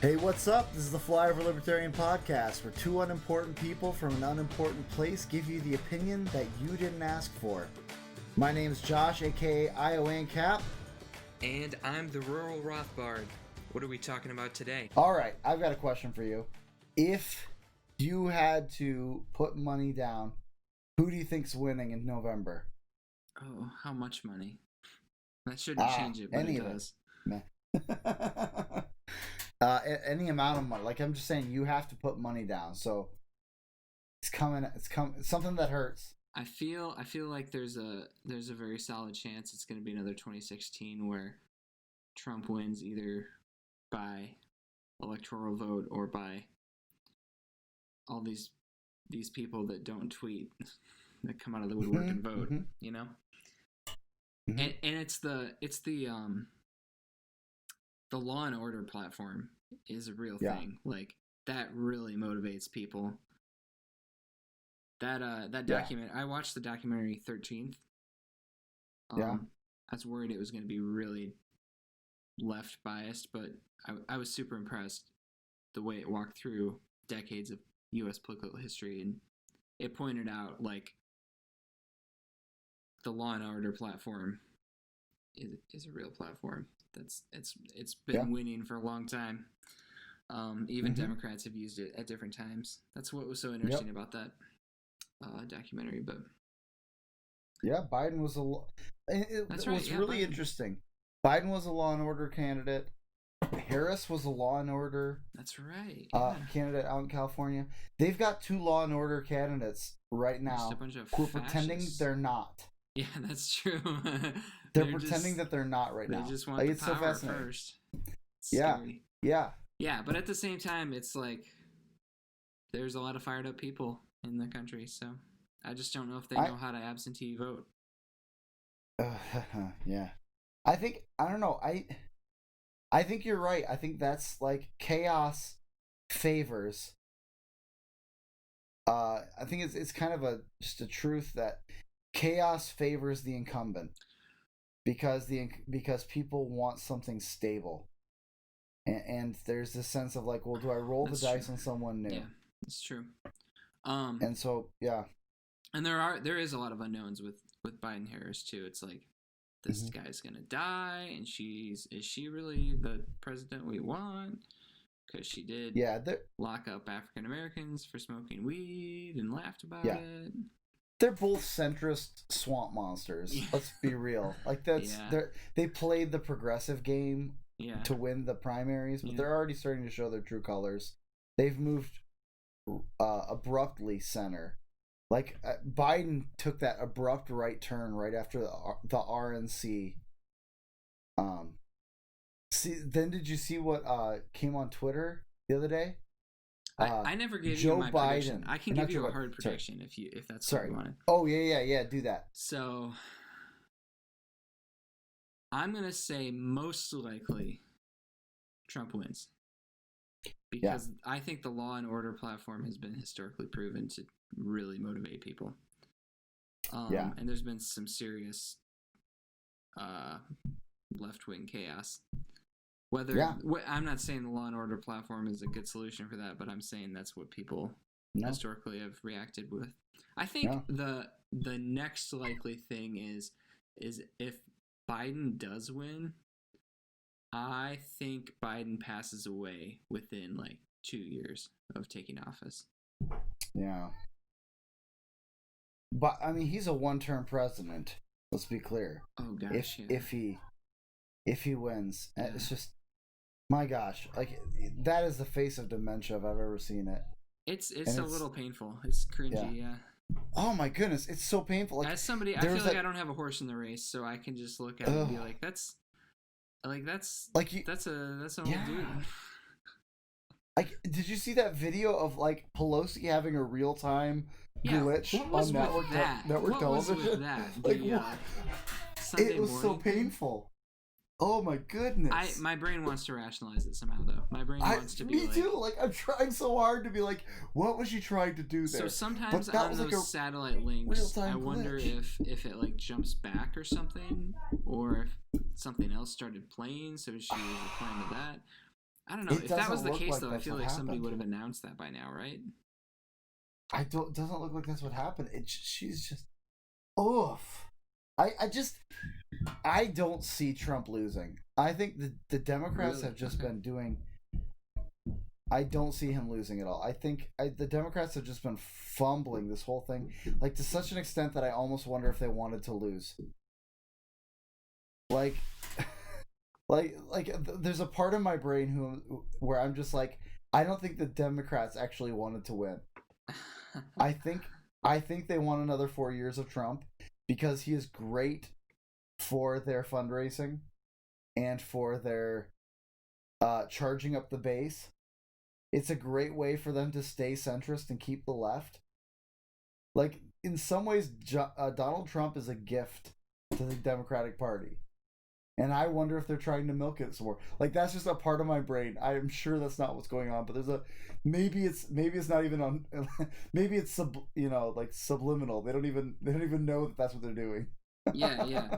Hey, what's up? This is the Flyover Libertarian Podcast, where two unimportant people from an unimportant place give you the opinion that you didn't ask for. My name's Josh, aka Iowancap. And I'm the Rural Rothbard. What are we talking about today? Alright, I've got a question for you. If you had to put money down, who do you think's winning in November? Oh, how much money? That shouldn't change it, but it does. Any amount of money. Like, I'm just saying, you have to put money down. So it's coming. It's something that hurts. I feel like there's a very solid chance it's going to be another 2016 where Trump wins either by electoral vote or by all these people that don't tweet that come out of the woodwork and vote. You know, and it's the Law and Order platform is a real thing. Like, that really motivates people. That document, I watched the documentary 13th. I was worried it was going to be really left biased, but I was super impressed the way it walked through decades of U.S. political history, and it pointed out, like, the Law and Order platform is a real platform. It's been winning for a long time. Even Democrats have used it at different times. That's what was so interesting about that documentary. But Biden was really interesting. Biden was a Law and Order candidate. Harris was a Law and Order. That's right. Candidate out in California. They've got two Law and Order candidates right now Just a bunch of who are fascists. pretending they're not. Yeah, that's true. They're pretending that they're not right now. They just want the power first. Scary. Yeah, but at the same time, it's like there's a lot of fired up people in the country, so I just don't know if they know how to absentee vote. Yeah. I don't know. I think you're right. I think that's like chaos favors. I think it's kind of just a truth that chaos favors the incumbent because people want something stable. And there's this sense of like, well, do I roll the dice on someone new? Yeah, that's true. And so, yeah. And there is a lot of unknowns with Biden Harris too. It's like, this guy's gonna die, and is she really the president we want? Because she did lock up African Americans for smoking weed and laughed about it. They're both centrist swamp monsters. Yeah. Let's be real. Like, they played the progressive game to win the primaries, but they're already starting to show their true colors. They've moved abruptly center. Like, Biden took that abrupt right turn right after the RNC. Then did you see what came on Twitter the other day? I never gave you my prediction. I can give you a hard prediction if that's what you wanted. Oh, yeah, do that. So, I'm going to say most likely Trump wins. Because I think the Law and Order platform has been historically proven to really motivate people. And there's been some serious left-wing chaos. I'm not saying the Law and Order platform is a good solution for that, but I'm saying that's what people historically have reacted with. I think the next likely thing is if Biden does win, I think Biden passes away within like 2 years of taking office. Yeah. But I mean, he's a one-term president. Let's be clear. Oh gosh. If he wins, it's just, my gosh, like, that is the face of dementia if I've ever seen it. It's a little painful. It's cringy. Yeah. Oh my goodness, it's so painful. Like, as somebody, I feel like I don't have a horse in the race, so I can just look at it and be like, that's an old dude. Like, did you see that video of like Pelosi having a real-time glitch on network television? Was with that? Like, it was so painful. Oh my goodness. My brain wants to rationalize it somehow, though. My brain wants to be me too. Like, I'm trying so hard to be like, what was she trying to do there? So sometimes on those satellite links, I wonder if it like jumps back or something, or if something else started playing, so she was replying to that. I don't know. If that was the case, though, I feel like somebody would have announced that by now, right? Doesn't look like that's what happened. She's just, oof. I don't see Trump losing. I think the Democrats have just been doing. I don't see him losing at all. I think the Democrats have just been fumbling this whole thing, like to such an extent that I almost wonder if they wanted to lose. Like there's a part of my brain where I'm just like, I don't think the Democrats actually wanted to win. I think they want another 4 years of Trump because he is great for their fundraising and for their charging up the base. It's a great way for them to stay centrist and keep the left. Like, in some ways, Donald Trump is a gift to the Democratic Party. And I wonder if they're trying to milk it some more. Like, that's just a part of my brain. I'm sure that's not what's going on, but there's maybe it's not even on. Maybe it's subliminal. They don't even know that that's what they're doing. Yeah.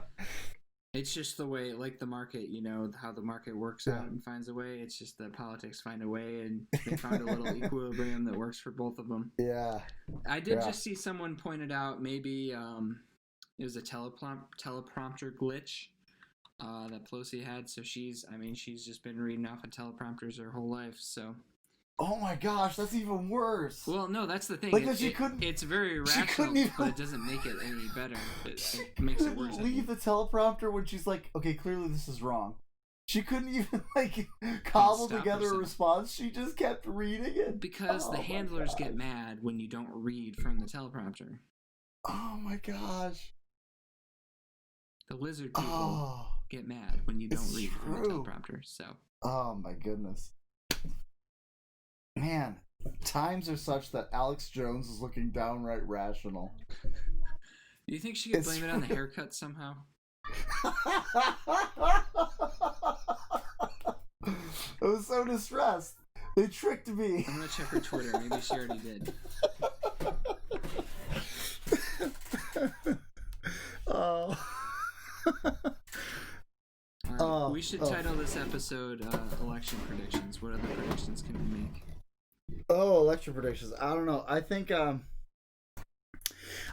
It's just the way, like the market, how the market works out and finds a way. It's just that politics find a way, and they found a little equilibrium that works for both of them. Yeah. I did just see someone pointed out maybe it was a teleprompter glitch that Pelosi had. So she's just been reading off of teleprompters her whole life. So. Oh my gosh, that's even worse. Well, no, that's the thing. Like it's very rational, but it doesn't make it any better. It makes it worse. Leave the teleprompter when she's like, okay, clearly this is wrong. She couldn't even cobble together a response. She just kept reading it. Because the handlers get mad when you don't read from the teleprompter. Oh my gosh. The lizard people get mad when you don't read from the teleprompter. So. Oh my goodness. Man, times are such that Alex Jones is looking downright rational. Do you think she could blame it on the haircut somehow? I was so distressed. They tricked me. I'm gonna check her Twitter. Maybe she already did. Oh. All right, we should title this episode Election Predictions. What other predictions can we make? Oh, election predictions. I don't know. I think I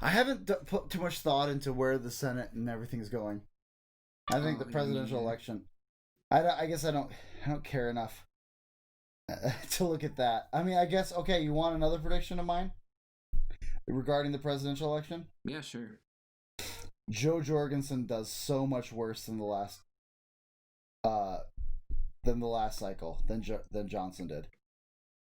haven't put too much thought into where the Senate and everything's going. I think the presidential election. I guess I don't care enough to look at that. I mean, I guess okay. You want another prediction of mine regarding the presidential election? Yeah, sure. Joe Jorgensen does so much worse than the last cycle than Johnson did.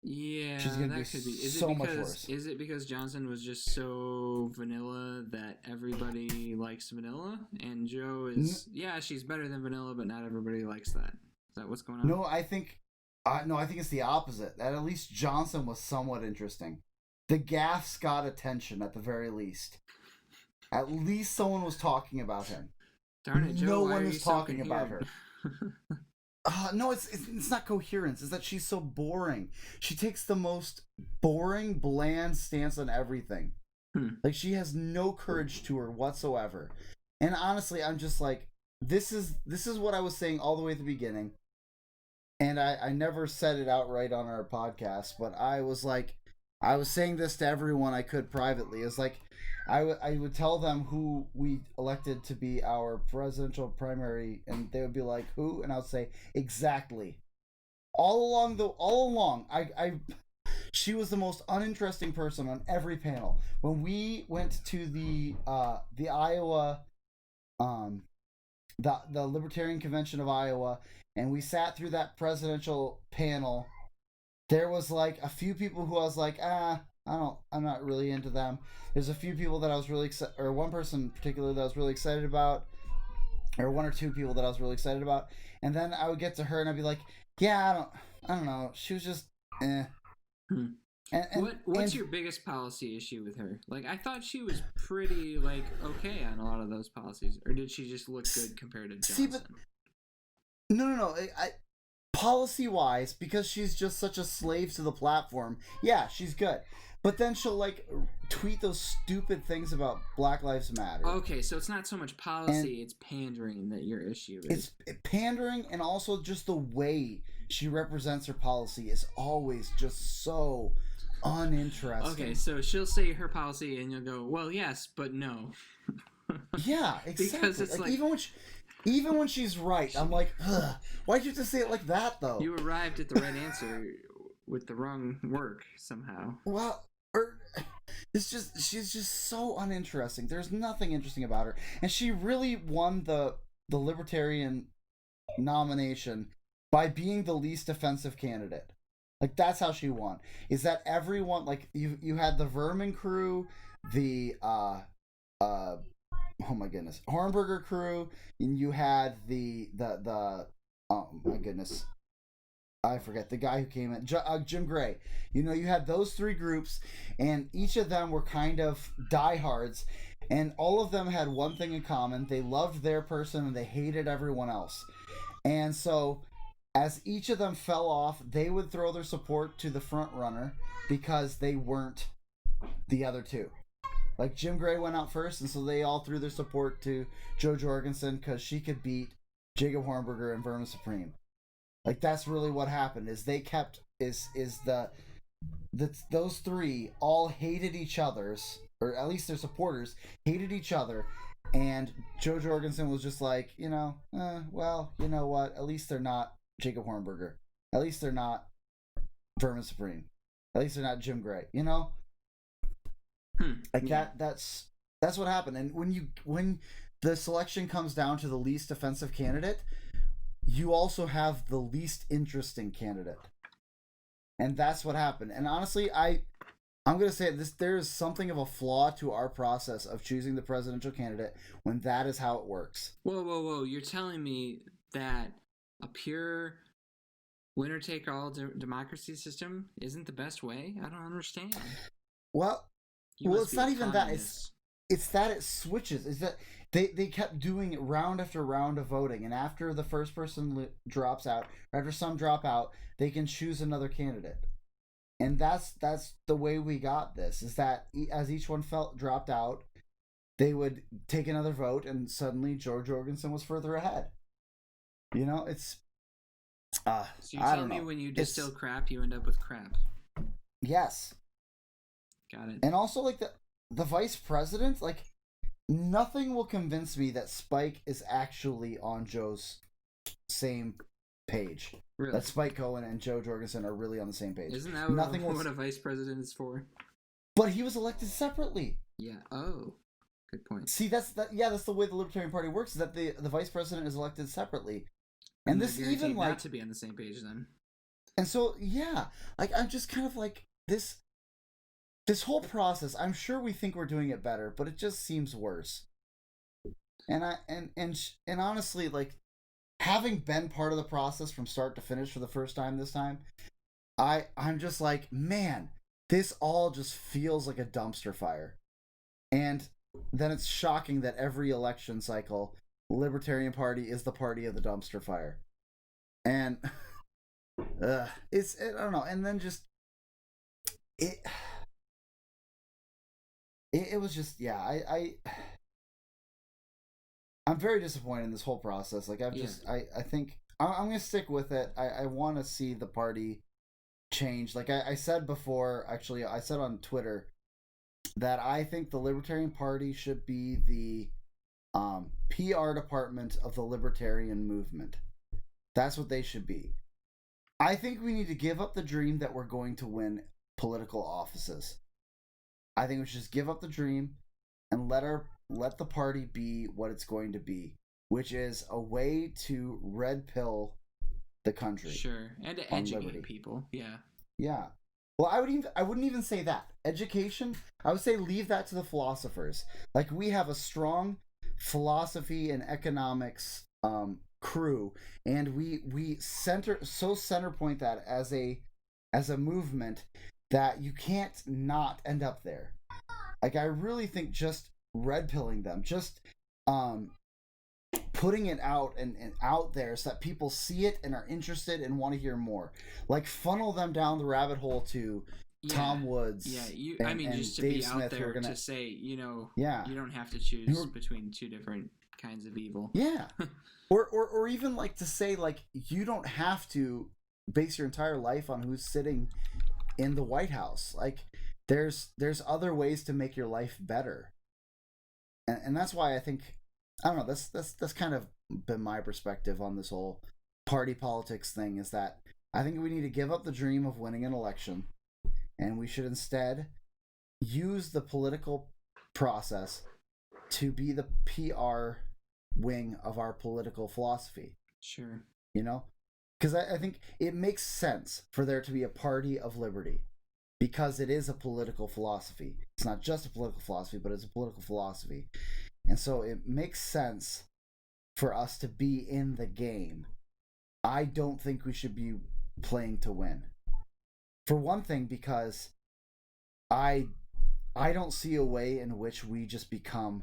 Yeah, she's gonna that could be. Much worse. Is it because Johnson was just so vanilla that everybody likes vanilla, and Joe is she's better than vanilla, but not everybody likes that. Is that what's going on? No, I think it's the opposite. That at least Johnson was somewhat interesting. The gaffes got attention at the very least. At least someone was talking about him. Darn it, Joe! No one is talking about her. No, it's not coherence. It's that she's so boring. She takes the most boring, bland stance on everything. Like, she has no courage to her whatsoever. And honestly, I'm just like, this is what I was saying all the way at the beginning. And I never said it outright on our podcast, but I was saying this to everyone I could privately. It's like, I would tell them who we elected to be our presidential primary, and they would be like, who? And I would say, exactly. All along, she was the most uninteresting person on every panel. When we went to the Iowa, the Libertarian Convention of Iowa, and we sat through that presidential panel, there was like a few people who I was like, I'm not really into them. There's a few people that I was really excited, or one person in particular that I was really excited about, or one or two people that I was really excited about. And then I would get to her and I'd be like, yeah, I don't know. She was just, eh. What's your biggest policy issue with her? Like, I thought she was pretty, like, okay on a lot of those policies. Or did she just look good compared to Johnson? See, but, no. Policy-wise, because she's just such a slave to the platform, yeah, she's good. But then she'll, like, tweet those stupid things about Black Lives Matter. Okay, so it's not so much policy, it's pandering that your issue is. It's pandering, and also just the way she represents her policy is always just so uninteresting. Okay, so she'll say her policy, and you'll go, "Well, yes, but no." Yeah, exactly. Because it's like even when she's right, I'm like, ugh, why'd you have to say it like that, though? You arrived at the right answer with the wrong work somehow. Well, she's just so uninteresting. There's nothing interesting about her, and she really won the Libertarian nomination by being the least offensive candidate. Like, that's how she won. Is that everyone, like, you had the Vermin crew, the oh my goodness, Hornberger crew, and you had the oh my goodness, I forget the guy who came in, Jim Gray. You know, you had those three groups, and each of them were kind of diehards, and all of them had one thing in common: they loved their person and they hated everyone else. And so, as each of them fell off, they would throw their support to the front runner because they weren't the other two. Like, Jim Gray went out first, and so they all threw their support to Jo Jorgensen because she could beat Jacob Hornberger and Vermin Supreme. Like, that's really what happened. Is they kept those three all hated each other's, or at least their supporters hated each other, and Jo Jorgensen was just like, well, you know what? At least they're not Jacob Hornberger. At least they're not Vermin Supreme. At least they're not Jim Gray. You know. Like that's what happened. And when the selection comes down to the least offensive candidate, you also have the least interesting candidate. And that's what happened. And honestly, I'm going to say this: there is something of a flaw to our process of choosing the presidential candidate when that is how it works. Whoa. You're telling me that a pure winner-take-all democracy system isn't the best way? I don't understand. Well, it's not even that. It's that it switches. Is that they kept doing round after round of voting, and after the first person drops out, or after some drop out, they can choose another candidate. And that's the way we got this. Is that as each one dropped out, they would take another vote, and suddenly Jo Jorgensen was further ahead. You know, it's. So you tell me when you distill crap, you end up with crap. Yes. Got it. And also, like, the vice president, like, nothing will convince me that Spike is actually on Joe's same page. Really? That Spike Cohen and Jo Jorgensen are really on the same page. Isn't that what a vice president is for? But he was elected separately. Yeah. Oh, good point. See, that's the way the Libertarian Party works, is that the vice president is elected separately. And this even, like... not to be on the same page, then. And so, yeah. Like, I'm just kind of like, this whole process, I'm sure we think we're doing it better, but it just seems worse. And honestly, like, having been part of the process from start to finish for the first time this time, I'm just like, man, this all just feels like a dumpster fire. And then it's shocking that every election cycle, the Libertarian Party is the party of the dumpster fire. And I don't know. And then just it was just, yeah, I'm very disappointed in this whole process. Like, I think I'm going to stick with it. I want to see the party change. Like I said before, actually, I said on Twitter that I think the Libertarian Party should be the PR department of the libertarian movement. That's what they should be. I think we need to give up the dream that we're going to win political offices. I think we should just give up the dream and let the party be what it's going to be, which is a way to red pill the country. Sure, and to educate people. Yeah. Yeah. Well, I wouldn't even say that. Education, I would say leave that to the philosophers. Like, we have a strong philosophy and economics crew, and we center point that as a movement that you can't not end up there. Like, I really think just red pilling them, just putting it out and out there so that people see it and are interested and want to hear more. Like, funnel them down the rabbit hole to Tom Woods. Yeah, just to Dave be Smith, out there to say, you don't have to choose between two different kinds of evil. Yeah. or even like to say, like, you don't have to base your entire life on who's sitting in the White House. Like, there's other ways to make your life better, and that's why I think, I don't know, that's kind of been my perspective on this whole party politics thing, is that I think we need to give up the dream of winning an election, and we should instead use the political process to be the PR wing of our political philosophy. Sure. You know? Because I think it makes sense for there to be a party of liberty, because it is a political philosophy. It's not just a political philosophy, but it's a political philosophy. And so it makes sense for us to be in the game. I don't think we should be playing to win. For one thing, because I don't see a way in which we just become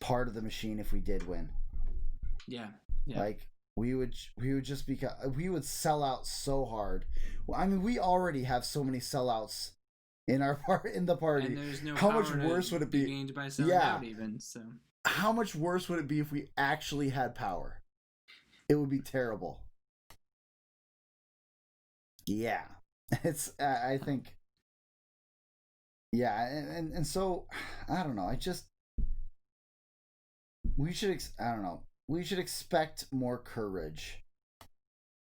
part of the machine if we did win. Yeah. Like, we would just become, we would sell out so hard. I mean, we already have so many sellouts in the party. And there's no how much worse would it be gained by selling out even, so. How much worse would it be if we actually had power? It would be terrible. Yeah. It's I think, yeah, and so I don't know. We should expect more courage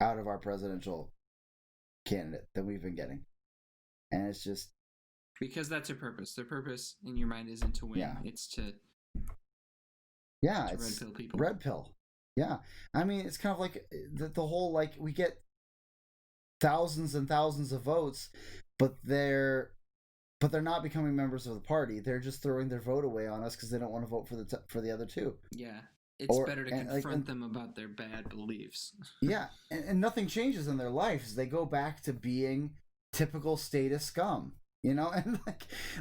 out of our presidential candidate than we've been getting. And it's just because that's their purpose. Their purpose in your mind isn't to win. Yeah. It's to it's red pill people. Red pill. Yeah. I mean, it's kind of like the whole, like, we get thousands and thousands of votes, but they're not becoming members of the party. They're just throwing their vote away on us because they don't want to vote for the other two. Yeah. It's better to confront them about their bad beliefs. Yeah, and nothing changes in their lives. They go back to being typical status scum, you know, and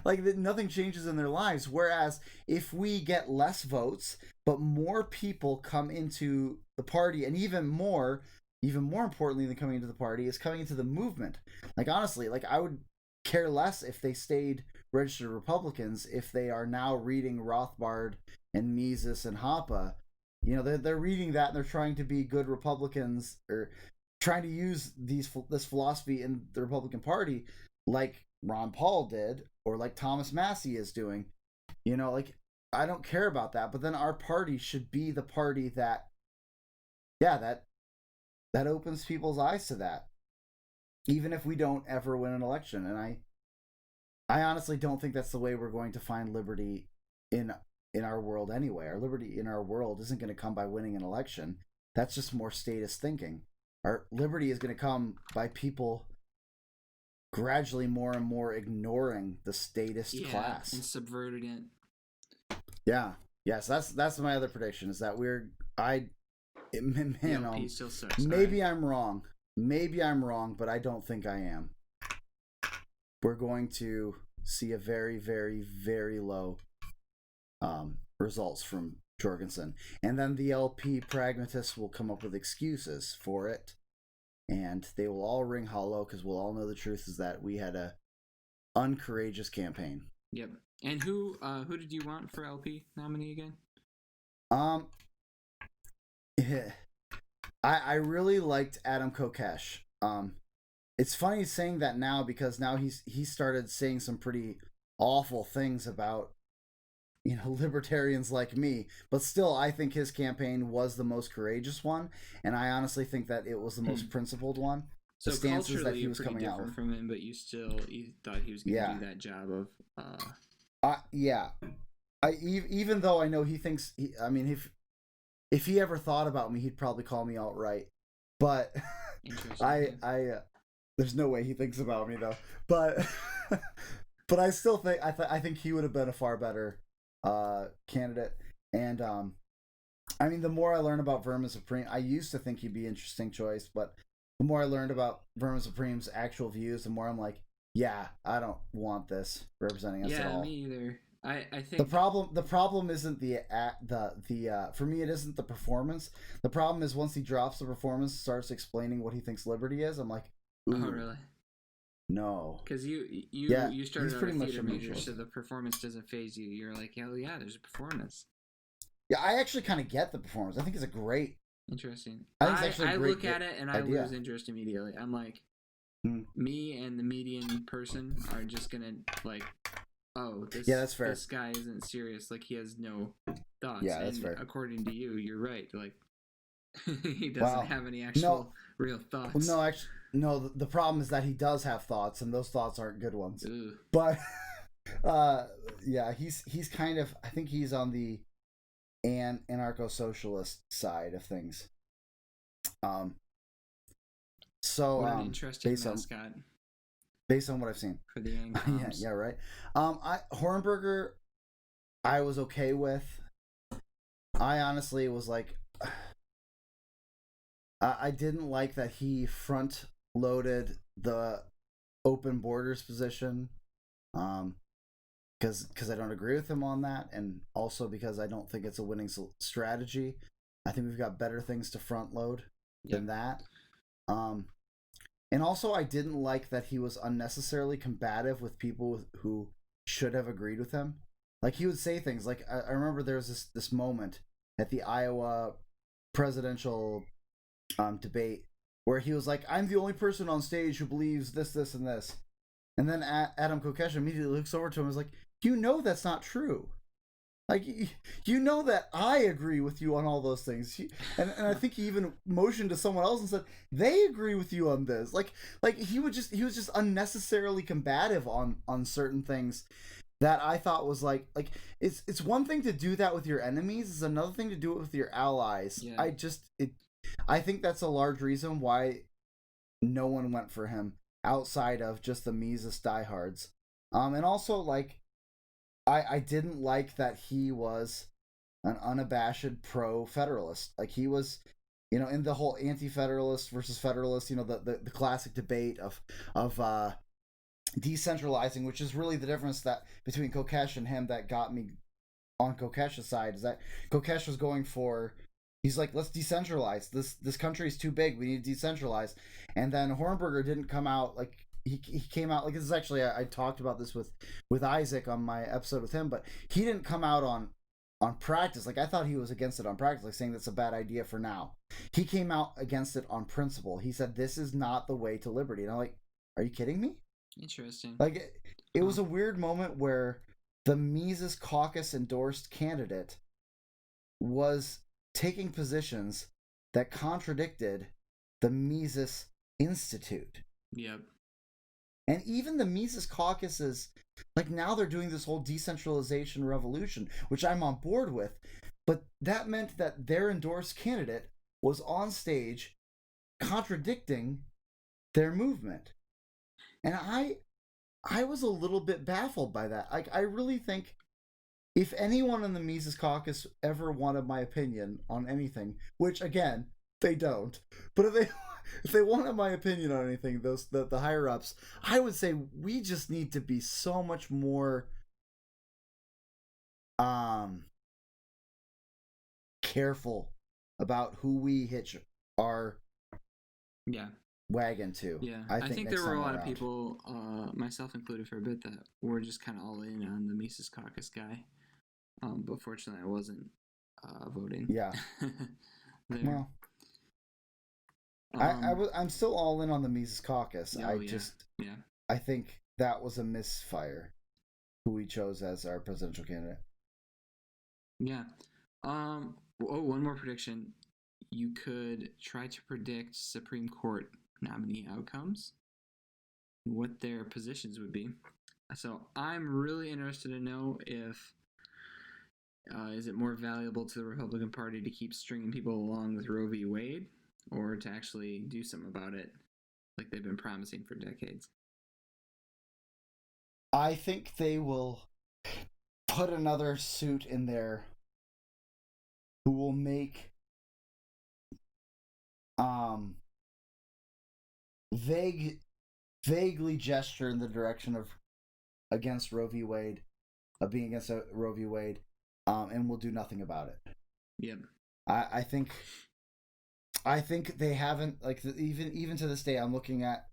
like nothing changes in their lives. Whereas if we get less votes, but more people come into the party, and even more importantly than coming into the party is coming into the movement. Like, honestly, like, I would care less if they stayed registered Republicans if they are now reading Rothbard and Mises and Hoppe. You know, they're reading that and they're trying to be good Republicans, or trying to use this philosophy in the Republican Party, like Ron Paul did, or like Thomas Massie is doing. You know, like, I don't care about that, but then our party should be the party that opens people's eyes to that, even if we don't ever win an election. And I honestly don't think that's the way we're going to find liberty in our world anyway. Our liberty in our world isn't going to come by winning an election. That's just more status thinking. Our liberty is going to come by people gradually more and more ignoring the statist class and subverting it. Yeah. Yes, that's my other prediction, is that still sucks. Maybe I'm wrong, but I don't think I am. We're going to see a very, very, very low results from Jorgensen, and then the LP pragmatists will come up with excuses for it, and they will all ring hollow, because we'll all know the truth is that we had a uncourageous campaign. Yep. And who did you want for LP nominee again? I really liked Adam Kokesh. It's funny saying that now, because now he started saying some pretty awful things about, you know, libertarians like me, but still, I think his campaign was the most courageous one, and I honestly think that it was the most principled one. So the stances that he was coming out with from him, but you thought he was going to do that job of. Yeah. Even though I know he thinks if he ever thought about me, he'd probably call me outright. But there's no way he thinks about me though. But but I still think I think he would have been a far better candidate. And I mean, the more I learn about Vermin Supreme, I used to think he'd be an interesting choice, but the more I learned about Vermin Supreme's actual views, the more I'm like, yeah, I don't want this representing us at all. Yeah, me either. I think the problem isn't the for me, it isn't the performance. The problem is once he drops the performance, starts explaining what he thinks liberty is, I'm like, ooh, oh really? No, because you started out a theater major, so the performance doesn't faze you. You're like, hell yeah, there's a performance. Yeah, I actually kind of get the performance. I think it's a great Interesting. I think it's actually I look at it and I idea. lose interest immediately. I'm like, me and the median person are just gonna like, oh, that's fair. This guy isn't serious. Like, he has no thoughts. Yeah, that's fair. According to you, you're right. Like, he doesn't have any real thoughts. Well, no, actually, no. The problem is that he does have thoughts, and those thoughts aren't good ones. Ugh. But, yeah, he's kind of. I think he's on the anarcho-socialist side of things. So what an interesting mascot. Based on what I've seen for the Yankees. yeah, right. Hornberger, I was okay with. I honestly was like, I didn't like that he front loaded the open borders position, because I don't agree with him on that, and also because I don't think it's a winning strategy. I think we've got better things to front load than that. And also, I didn't like that he was unnecessarily combative with people who should have agreed with him. Like, he would say things like, I remember there was this moment at the Iowa presidential debate where he was like, I'm the only person on stage who believes this, this, and this. And then Adam Kokesh immediately looks over to him and is like, you know that's not true. Like, you know that I agree with you on all those things. And I think he even motioned to someone else and said, they agree with you on this. Like he was just unnecessarily combative on certain things that I thought was like it's one thing to do that with your enemies, it's another thing to do it with your allies. Yeah. I think that's a large reason why no one went for him outside of just the Mises diehards. And also, like, I didn't like that he was an unabashed pro-federalist. Like, he was, in the whole anti-federalist versus federalist, the classic debate of decentralizing, which is really the difference that between Kokesh and him that got me on Kokesh's side, is that Kokesh was going for, he's like, let's decentralize. This country is too big. We need to decentralize. And then Hornberger didn't come out like, he came out like, this is actually, I talked about this with Isaac on my episode with him, but he didn't come out on practice. Like, I thought he was against it on practice, like saying that's a bad idea for now. He came out against it on principle. He said, this is not the way to liberty. And I'm like, are you kidding me? Interesting. Like, it was a weird moment where the Mises Caucus endorsed candidate was taking positions that contradicted the Mises Institute. Yep. And even the Mises caucuses, like, now they're doing this whole decentralization revolution, which I'm on board with. But that meant that their endorsed candidate was on stage contradicting their movement. And I was a little bit baffled by that. Like, I really think if anyone in the Mises caucus ever wanted my opinion on anything, which, again, they don't, but if they wanted my opinion on anything, the higher ups, I would say we just need to be so much more careful about who we hitch our wagon to. Yeah, I think there were a lot of people, myself included for a bit, that were just kind of all in on the Mises Caucus guy. But fortunately, I wasn't voting. Yeah. Well, I'm still all in on the Mises Caucus. I think that was a misfire, who we chose as our presidential candidate. Yeah. One more prediction. You could try to predict Supreme Court nominee outcomes, what their positions would be. So I'm really interested to know if is it more valuable to the Republican Party to keep stringing people along with Roe v. Wade, or to actually do something about it like they've been promising for decades? I think they will put another suit in there who will make vaguely gesture in the direction of against Roe v. Wade, of being against Roe v. Wade, and will do nothing about it. Yep. I think they haven't, like, even to this day. I'm looking at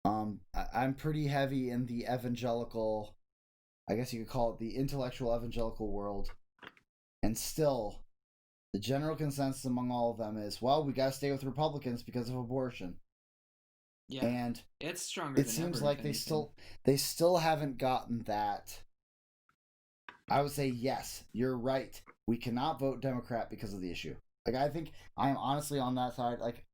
I'm pretty heavy in the evangelical, I guess you could call it the intellectual evangelical world, and still the general consensus among all of them is, well, we got to stay with Republicans because of abortion. Yeah, and it's stronger. It seems like they still haven't gotten that. I would say yes, you're right. We cannot vote Democrat because of the issue. Like, I think I'm honestly on that side. Like,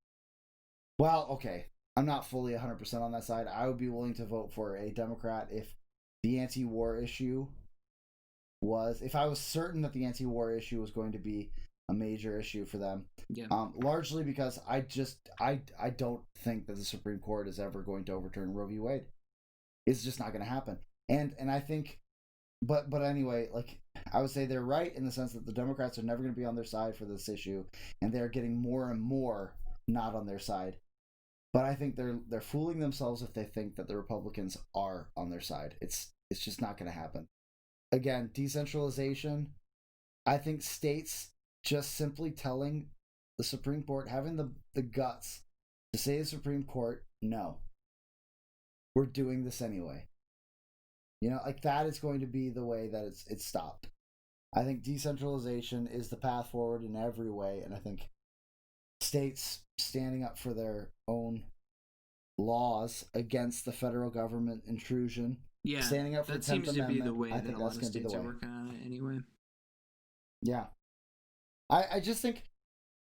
well, okay, I'm not fully 100% on that side. I would be willing to vote for a Democrat if the anti-war issue was, if I was certain that the anti-war issue was going to be a major issue for them. Yeah. Largely because I don't think that the Supreme Court is ever going to overturn Roe v. Wade. It's just not going to happen. And I think, but anyway, like, I would say they're right in the sense that the Democrats are never going to be on their side for this issue, and they're getting more and more not on their side. But I think they're fooling themselves if they think that the Republicans are on their side. It's just not going to happen. Again, decentralization. I think states just simply telling the Supreme Court, having the guts to say to the Supreme Court, no, we're doing this anyway. You know, like, that is going to be the way that it's stopped. I think decentralization is the path forward in every way, and I think states standing up for their own laws against the federal government intrusion, standing up for the 10th Amendment, seems to be the way that a lot of states are working on it anyway. Yeah. I just think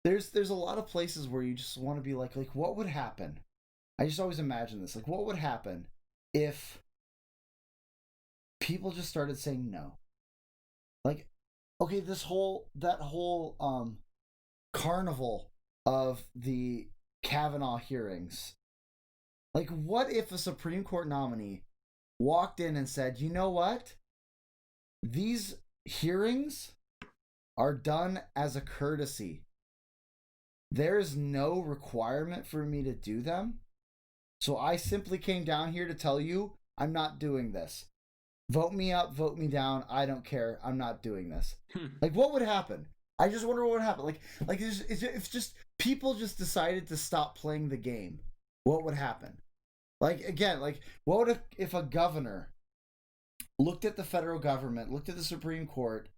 there's a lot of places where you just want to be like, what would happen? I just always imagine this. Like, what would happen if people just started saying no? Like, okay, that whole carnival of the Kavanaugh hearings. Like, what if a Supreme Court nominee walked in and said, you know what? These hearings are done as a courtesy. There's no requirement for me to do them. So I simply came down here to tell you I'm not doing this. Vote me up, vote me down. I don't care. I'm not doing this. Like, what would happen? I just wonder what would happen. Like if just people just decided to stop playing the game, what would happen? Like, again, like, what would if a governor looked at the federal government, looked at the Supreme Court,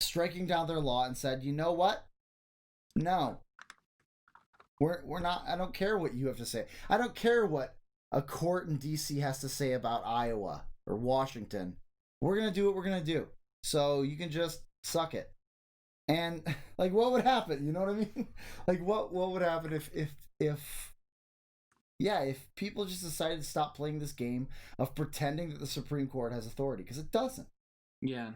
striking down their law and said, you know what? No. We're not, I don't care what you have to say. I don't care what a court in DC has to say about Iowa or Washington. We're going to do what we're going to do. So you can just suck it. And, like, what would happen? You know what I mean? Like, what would happen if people just decided to stop playing this game of pretending that the Supreme Court has authority? Because it doesn't. Yeah.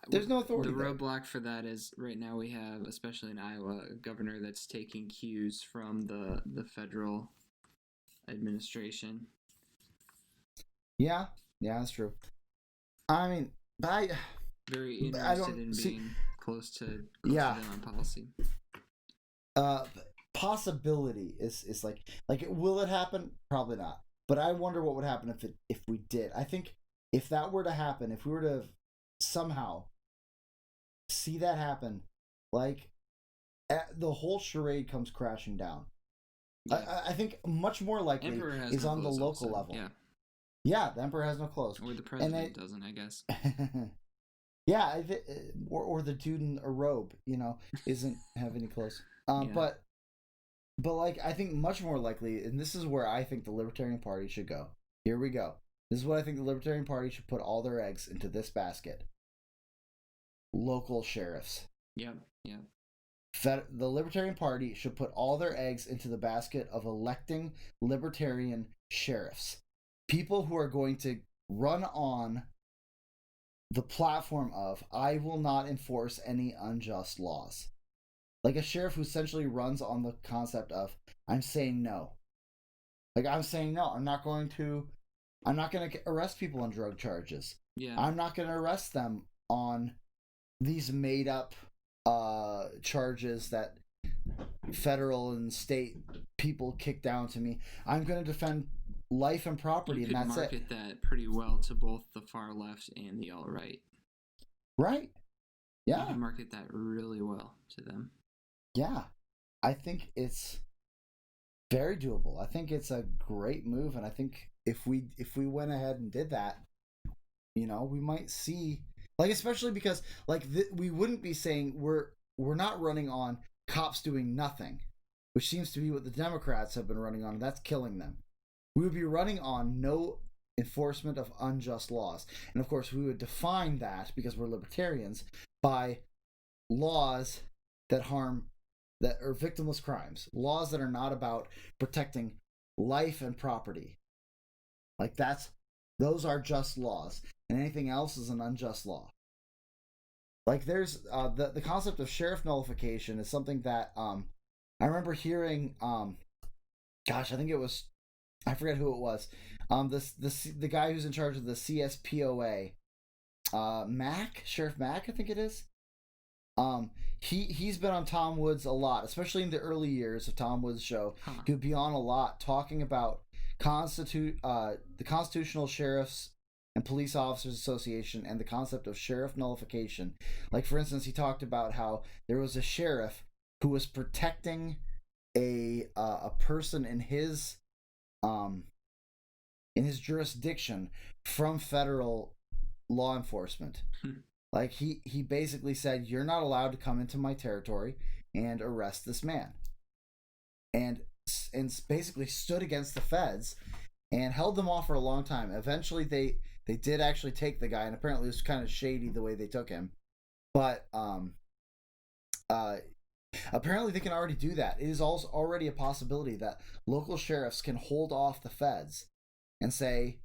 There's no authority. The roadblock for that is right now we have, especially in Iowa, a governor that's taking cues from the federal administration. Yeah, that's true. I mean, very interested in being close to them on policy. Possibility is like will it happen? Probably not. But I wonder what would happen if we did. I think if that were to happen, if we were to somehow see that happen, like, the whole charade comes crashing down. Yeah. I think much more likely is on the local level. Yeah, the emperor has no clothes. Or the president doesn't, I guess. Yeah, or the dude in a robe, isn't have any clothes. But like, I think much more likely, and this is where I think the Libertarian Party should go. Here we go. This is what I think the Libertarian Party should put all their eggs into this basket. Local sheriffs. Yeah. The Libertarian Party should put all their eggs into the basket of electing libertarian sheriffs. People who are going to run on the platform of, I will not enforce any unjust laws. Like a sheriff who essentially runs on the concept of, I'm saying no. Like, I'm saying no. I'm not going to arrest people on drug charges. Yeah. I'm not going to arrest them on these made up charges that federal and state people kick down to me. I'm going to defend life and property, and that's it. You could market that pretty well to both the far left and the alt right. Right. Yeah. You can market that really well to them. Yeah. I think it's very doable. I think it's a great move, and I think if we went ahead and did that, we might see, Like, especially because like we wouldn't be saying we're not running on cops doing nothing, which seems to be what the Democrats have been running on, and that's killing them. We would be running on no enforcement of unjust laws. And of course, we would define that, because we're libertarians, by laws that harm, that are victimless crimes, laws that are not about protecting life and property. Like, those are just laws, and anything else is an unjust law. Like, there's the concept of sheriff nullification is something that I remember hearing. Gosh, I think it was, I forget who it was. The guy who's in charge of the CSPOA, Sheriff Mack, I think it is. He's been on Tom Woods a lot, especially in the early years of Tom Woods' show. He would be on a lot talking about the Constitutional Sheriffs and Police Officers Association and the concept of sheriff nullification. Like, for instance, he talked about how there was a sheriff who was protecting a person in his jurisdiction from federal law enforcement. Like, he basically said, you're not allowed to come into my territory and arrest this man. And basically stood against the feds and held them off for a long time. Eventually, they did actually take the guy, and apparently it was kind of shady the way they took him. But apparently they can already do that. It is also already a possibility that local sheriffs can hold off the feds and say,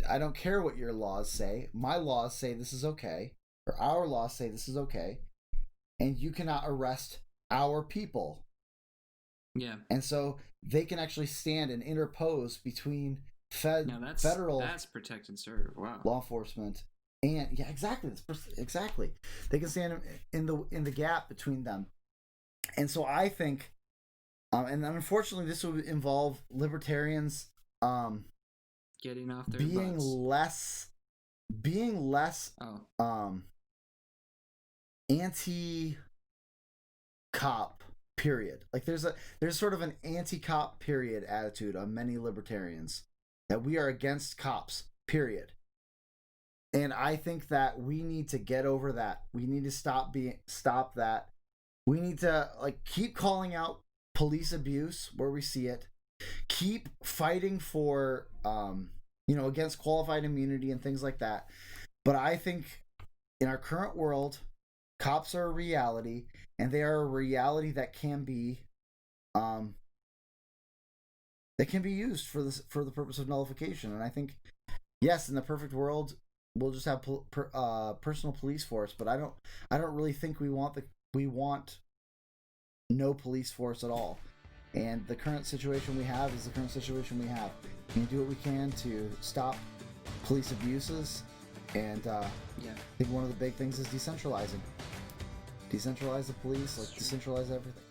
I don't care what your laws say. My laws say this is okay, or our laws say this is okay, and you cannot arrest our people. Yeah. And so they can actually stand and interpose between federal that's protect and serve. Wow. Law enforcement and yeah, exactly. Exactly. They can stand in the gap between them. And so I think, and unfortunately, this would involve libertarians getting off their being butts. less anti-cop. Period. Like, there's sort of an anti-cop period attitude on many libertarians, that we are against cops. Period. And I think that we need to get over that. We need to stop that. We need to keep calling out police abuse where we see it. Keep fighting for against qualified immunity and things like that. But I think in our current world, cops are a reality, and they are a reality that can be used for the purpose of nullification. And I think, yes, in the perfect world, we'll just have personal police force. But I don't really think we want no police force at all. And the current situation we have is the current situation we have. We do what we can to stop police abuses, and I think one of the big things is decentralizing. Decentralize the police, decentralize everything.